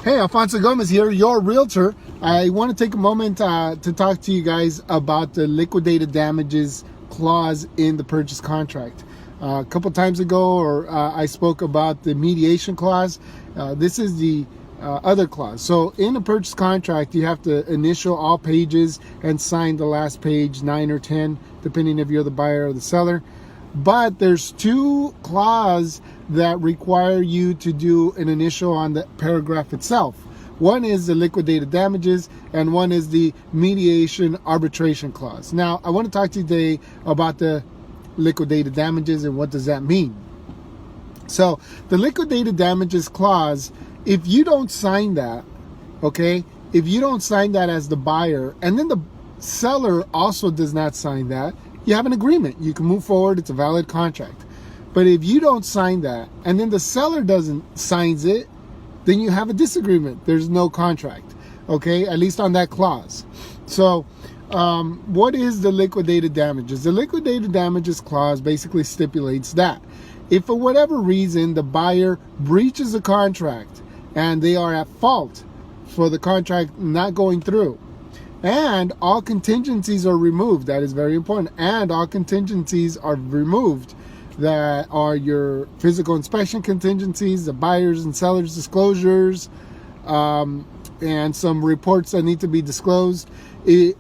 Hey, Alfonso Gomez here, your realtor. I want to take a moment to talk to you guys about the liquidated damages clause in the purchase contract. A couple times ago, I spoke about the mediation clause. This is the other clause. So in the purchase contract, you have to initial all pages and sign the last page, 9 or 10, depending if you're the buyer or the seller. But there's two clauses that require you to do an initial on the paragraph itself. One is the liquidated damages and one is the mediation arbitration clause. Now, I want to talk to you today about the liquidated damages and what does that mean. So the liquidated damages clause, if you don't sign that, okay, if you don't sign that as the buyer and then the seller also does not sign that, you have an agreement. You can move forward. It's a valid contract. But if you don't sign that and then the seller doesn't signs it, then you have a disagreement. There's no contract, okay, at least on that clause. So what is the liquidated damages? The liquidated damages clause basically stipulates that if for whatever reason the buyer breaches the contract and they are at fault for the contract not going through, and all contingencies are removed, that is very important, and all contingencies are removed, that are your physical inspection contingencies, the buyers and sellers disclosures, and some reports that need to be disclosed,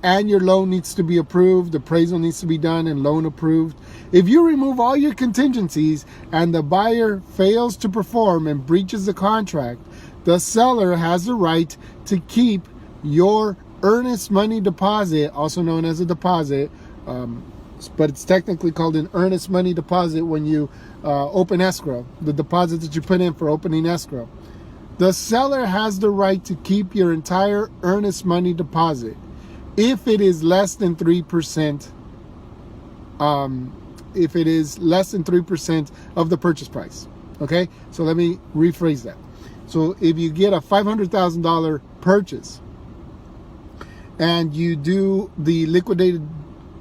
and your loan needs to be approved, appraisal needs to be done and loan approved. If you remove all your contingencies and the buyer fails to perform and breaches the contract, the seller has the right to keep your earnest money deposit, also known as a deposit, but it's technically called an earnest money deposit when you open escrow, the deposit that you put in for opening escrow. The seller has the right to keep your entire earnest money deposit if it is less than 3%. If it is less than 3% of the purchase price. Okay, so let me rephrase that. So if you get a $500,000 purchase and you do the liquidated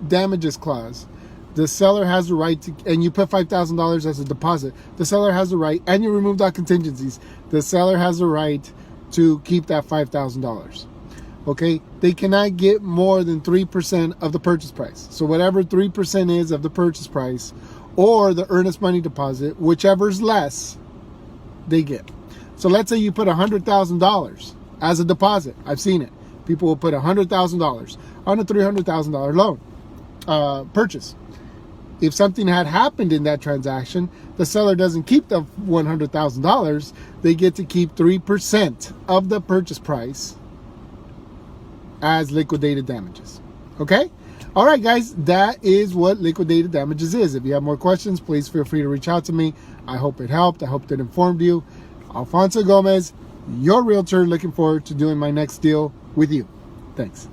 damages clause, the seller has the right to, and you put $5,000 as a deposit, the seller has the right, and you removed all contingencies, the seller has the right to keep that $5,000. Okay, they cannot get more than 3% of the purchase price. So whatever 3% is of the purchase price or the earnest money deposit, whichever's less, they get. So let's say you put $100,000 as a deposit. I've seen it. People will put $100,000 on a $300,000 loan purchase. If something had happened in that transaction, the seller doesn't keep the $100,000. They get to keep 3% of the purchase price as liquidated damages. Okay? All right, guys, that is what liquidated damages is. If you have more questions, please feel free to reach out to me. I hope it helped. I hope it informed you. Alfonso Gomez, your realtor, looking forward to doing my next deal with you. Thanks.